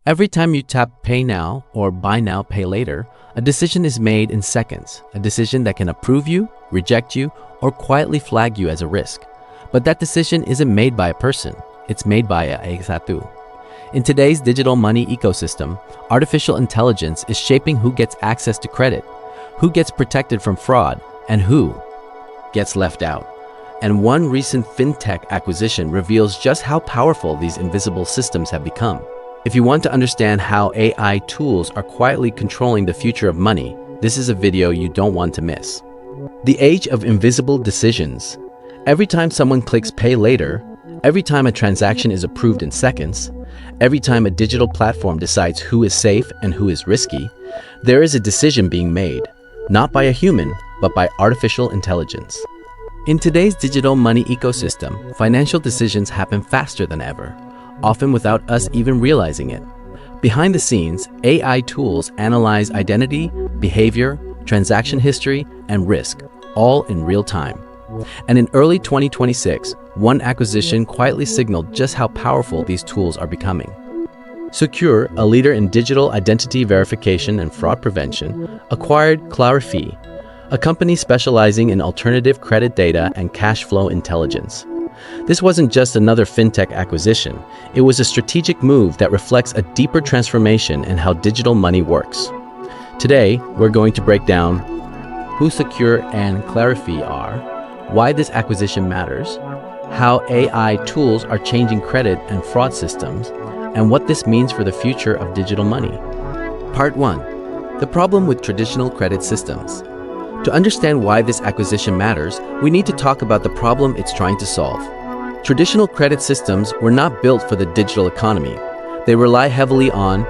Every time you tap Pay Now or Buy Now, Pay Later, a decision is made in seconds, a decision that can approve you, reject you, or quietly flag you as a risk. But that decision isn't made by a person, it's made by a Satu. In today's digital money ecosystem, artificial intelligence is shaping who gets access to credit, who gets protected from fraud, and who gets left out. And one recent fintech acquisition reveals just how powerful these invisible systems have become. If you want to understand how AI tools are quietly controlling the future of money, this is a video you don't want to miss. The age of invisible decisions. Every time someone clicks Pay Later, every time a transaction is approved in seconds, every time a digital platform decides who is safe and who is risky, there is a decision being made, not by a human, but by artificial intelligence. In today's digital money ecosystem, financial decisions happen faster than ever, often without us even realizing it. Behind the scenes, AI tools analyze identity, behavior, transaction history, and risk, all in real time. And in early 2026, one acquisition quietly signaled just how powerful these tools are becoming. Socure, a leader in digital identity verification and fraud prevention, acquired Qlarifi, a company specializing in alternative credit data and cash flow intelligence. This wasn't just another fintech acquisition, it was a strategic move that reflects a deeper transformation in how digital money works. Today, we're going to break down who Socure and Qlarifi are, why this acquisition matters, how AI tools are changing credit and fraud systems, and what this means for the future of digital money. Part 1. The problem with traditional credit systems. To understand why this acquisition matters, we need to talk about the problem it's trying to solve. Traditional credit systems were not built for the digital economy. They rely heavily on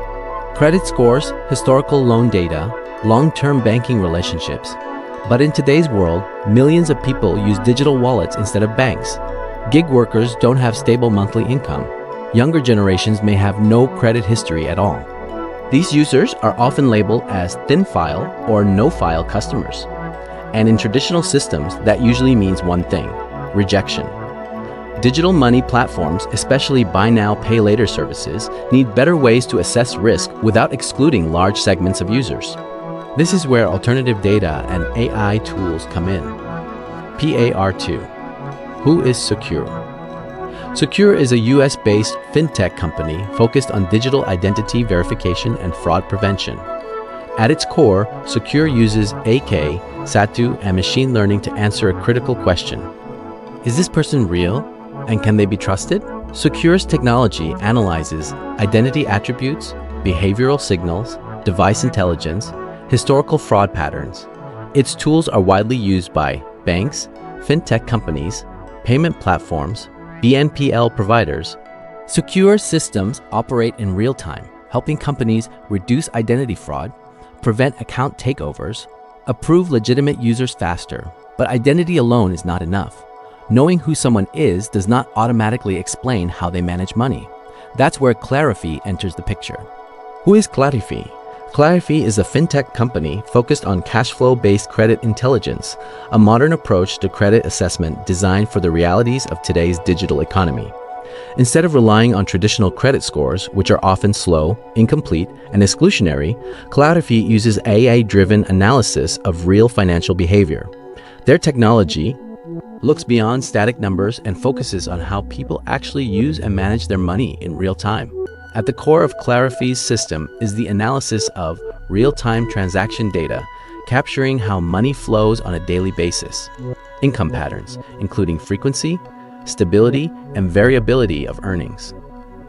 credit scores, historical loan data, long-term banking relationships. But in today's world, millions of people use digital wallets instead of banks. Gig workers don't have stable monthly income. Younger generations may have no credit history at all. These users are often labeled as thin-file or no-file customers. And in traditional systems, that usually means one thing: rejection. Digital money platforms, especially buy now, pay later services, need better ways to assess risk without excluding large segments of users. This is where alternative data and AI tools come in. PAR2. Who is Socure? Socure is a US-based fintech company focused on digital identity verification and fraud prevention. At its core, Socure uses AK, Satu, and machine learning to answer a critical question. Is this person real? And can they be trusted? Socure's technology analyzes identity attributes, behavioral signals, device intelligence, historical fraud patterns. Its tools are widely used by banks, fintech companies, payment platforms, BNPL providers. Socure systems operate in real time, helping companies reduce identity fraud, prevent account takeovers, approve legitimate users faster. But identity alone is not enough. Knowing who someone is does not automatically explain how they manage money. That's where Qlarifi enters the picture. Who is Qlarifi? Qlarifi is a fintech company focused on cash flow-based credit intelligence, a modern approach to credit assessment designed for the realities of today's digital economy. Instead of relying on traditional credit scores, which are often slow, incomplete, and exclusionary, Qlarifi uses AI-driven analysis of real financial behavior. Their technology looks beyond static numbers and focuses on how people actually use and manage their money in real time. At the core of Qlarifi's system is the analysis of real-time transaction data, capturing how money flows on a daily basis, income patterns, including frequency, stability, and variability of earnings,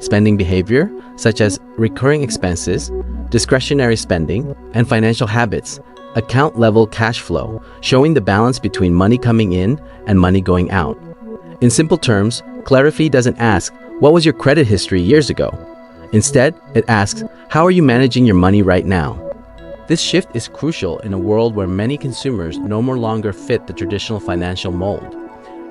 spending behavior, such as recurring expenses, discretionary spending, and financial habits, account-level cash flow, showing the balance between money coming in and money going out. In simple terms, Qlarifi doesn't ask, "What was your credit history years ago?" Instead, it asks, "How are you managing your money right now?" This shift is crucial in a world where many consumers no longer fit the traditional financial mold.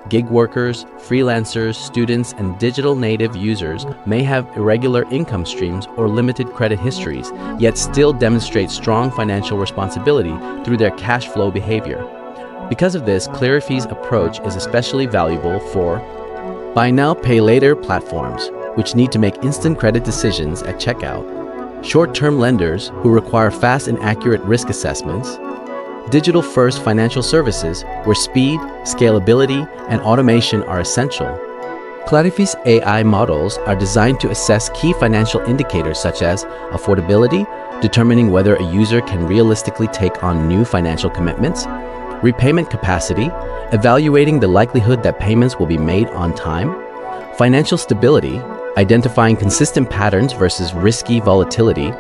Gig workers, freelancers, students, and digital native users may have irregular income streams or limited credit histories, yet still demonstrate strong financial responsibility through their cash flow behavior. Because of this, Qlarifi's approach is especially valuable for buy now, pay later platforms, which need to make instant credit decisions at checkout, short-term lenders who require fast and accurate risk assessments, digital-first financial services where speed, scalability, and automation are essential. Qlarifi's AI models are designed to assess key financial indicators such as affordability, determining whether a user can realistically take on new financial commitments, repayment capacity, evaluating the likelihood that payments will be made on time, financial stability, identifying consistent patterns versus risky volatility.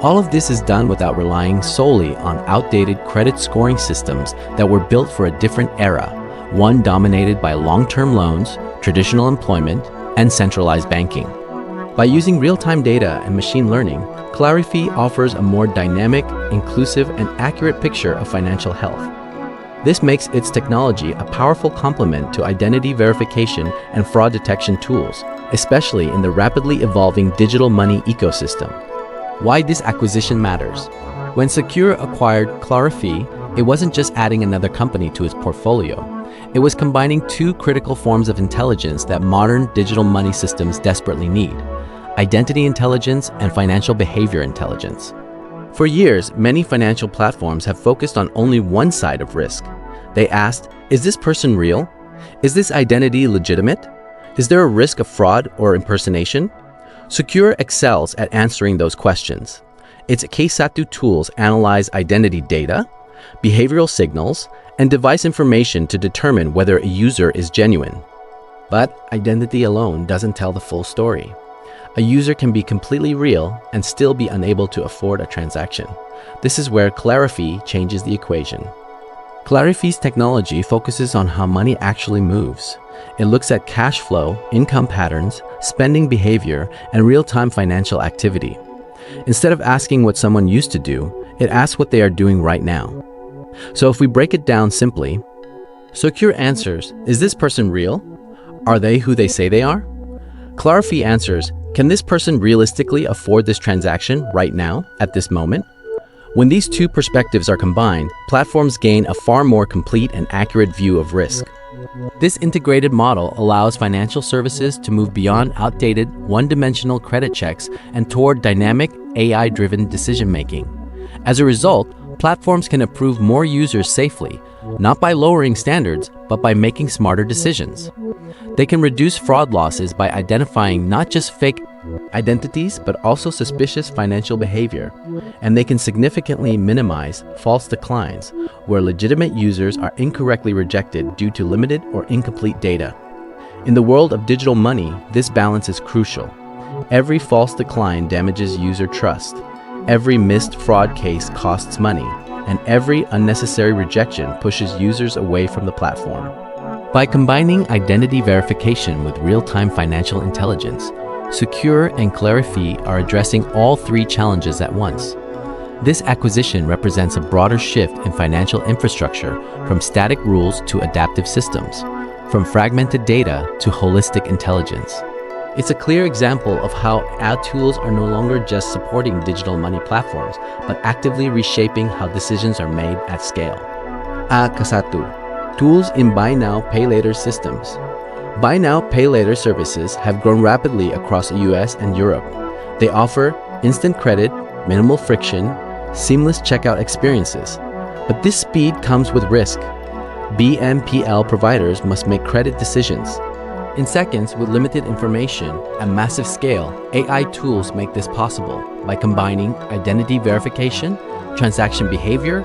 All of this is done without relying solely on outdated credit scoring systems that were built for a different era, one dominated by long-term loans, traditional employment, and centralized banking. By using real-time data and machine learning, Qlarifi offers a more dynamic, inclusive, and accurate picture of financial health. This makes its technology a powerful complement to identity verification and fraud detection tools, especially in the rapidly evolving digital money ecosystem. Why this acquisition matters. When Socure acquired Qlarifi, it wasn't just adding another company to its portfolio. It was combining two critical forms of intelligence that modern digital money systems desperately need: identity intelligence and financial behavior intelligence. For years, many financial platforms have focused on only one side of risk. They asked, is this person real? Is this identity legitimate? Is there a risk of fraud or impersonation? Socure excels at answering those questions. Its Qsatu tools analyze identity data, behavioral signals, and device information to determine whether a user is genuine. But identity alone doesn't tell the full story. A user can be completely real and still be unable to afford a transaction. This is where Qlarifi changes the equation. Qlarifi's technology focuses on how money actually moves. It looks at cash flow, income patterns, spending behavior, and real-time financial activity. Instead of asking what someone used to do, it asks what they are doing right now. So if we break it down simply, Socure answers, is this person real? Are they who they say they are? Qlarifi answers, can this person realistically afford this transaction right now, at this moment? When these two perspectives are combined, platforms gain a far more complete and accurate view of risk. This integrated model allows financial services to move beyond outdated, one-dimensional credit checks and toward dynamic, AI-driven decision-making. As a result, platforms can approve more users safely, not by lowering standards, but by making smarter decisions. They can reduce fraud losses by identifying not just fake identities, but also suspicious financial behavior. And they can significantly minimize false declines, where legitimate users are incorrectly rejected due to limited or incomplete data. In the world of digital money, this balance is crucial. Every false decline damages user trust. Every missed fraud case costs money, and every unnecessary rejection pushes users away from the platform. By combining identity verification with real-time financial intelligence, Socure and Qlarifi are addressing all three challenges at once. This acquisition represents a broader shift in financial infrastructure from static rules to adaptive systems, from fragmented data to holistic intelligence. It's a clear example of how our tools are no longer just supporting digital money platforms, but actively reshaping how decisions are made at scale. Qsatu, tools in buy now, pay later systems. Buy now, pay later services have grown rapidly across the US and Europe. They offer instant credit, minimal friction, seamless checkout experiences. But this speed comes with risk. BNPL providers must make credit decisions. In seconds, with limited information and massive scale, AI tools make this possible by combining identity verification, transaction behavior,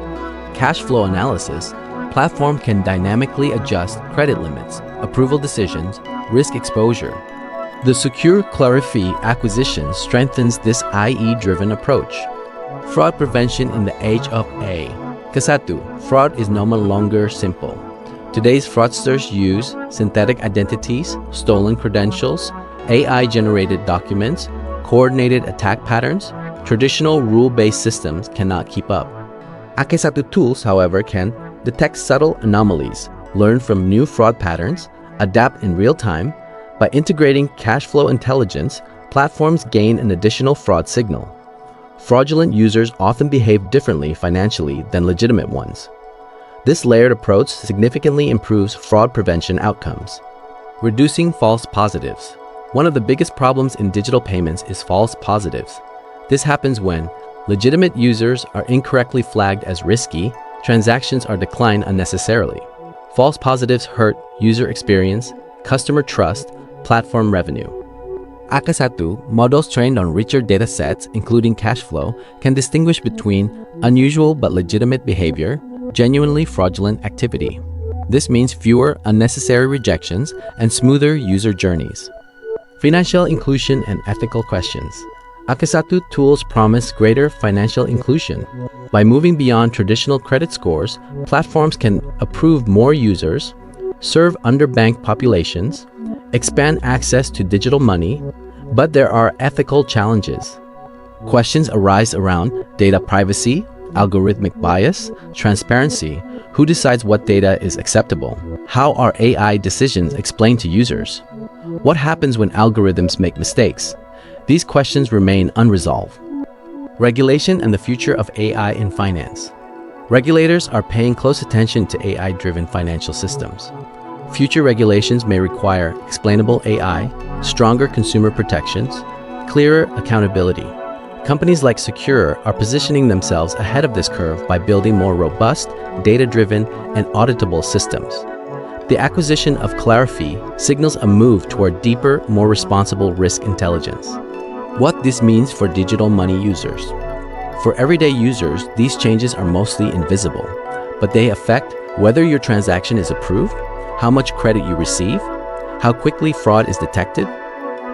cash flow analysis. Platform can dynamically adjust credit limits, approval decisions, risk exposure. The Socure Qlarifi acquisition strengthens this IE-driven approach. Fraud prevention in the age of AI. Qsatu, fraud is no longer simple. Today's fraudsters use synthetic identities, stolen credentials, AI-generated documents, coordinated attack patterns. Traditional rule-based systems cannot keep up. Qsatu tools, however, can detect subtle anomalies, learn from new fraud patterns, adapt in real time. By integrating cash flow intelligence, platforms gain an additional fraud signal. Fraudulent users often behave differently financially than legitimate ones. This layered approach significantly improves fraud prevention outcomes. Reducing false positives. One of the biggest problems in digital payments is false positives. This happens when legitimate users are incorrectly flagged as risky, transactions are declined unnecessarily, false positives hurt user experience, customer trust, platform revenue. Akasatu, models trained on richer data sets, including cash flow, can distinguish between unusual but legitimate behavior, genuinely fraudulent activity. This means fewer unnecessary rejections and smoother user journeys. Financial inclusion and ethical questions. Akasatu tools promise greater financial inclusion. By moving beyond traditional credit scores, platforms can approve more users, serve underbanked populations, expand access to digital money, but there are ethical challenges. Questions arise around data privacy, algorithmic bias, transparency, who decides what data is acceptable, how are AI decisions explained to users, what happens when algorithms make mistakes. These questions remain unresolved. Regulation and the future of AI in finance. Regulators are paying close attention to AI-driven financial systems. Future regulations may require explainable AI, stronger consumer protections, clearer accountability. Companies like Socure are positioning themselves ahead of this curve by building more robust, data-driven, and auditable systems. The acquisition of Qlarifi signals a move toward deeper, more responsible risk intelligence. What this means for digital money users. For everyday users, these changes are mostly invisible, but they affect whether your transaction is approved, how much credit you receive, how quickly fraud is detected.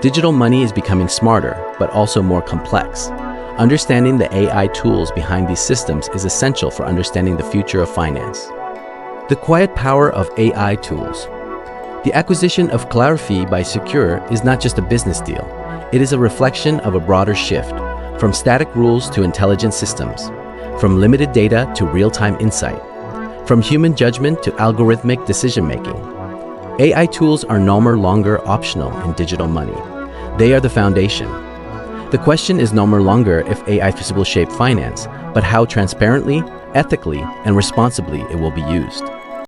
Digital money is becoming smarter, but also more complex. Understanding the AI tools behind these systems is essential for understanding the future of finance. The quiet power of AI tools. The acquisition of Qlarifi by Socure is not just a business deal. It is a reflection of a broader shift, from static rules to intelligent systems, from limited data to real-time insight, from human judgment to algorithmic decision-making. AI tools are no longer optional in digital money. They are the foundation. The question is no longer if AI will shape finance, but how transparently, ethically, and responsibly it will be used.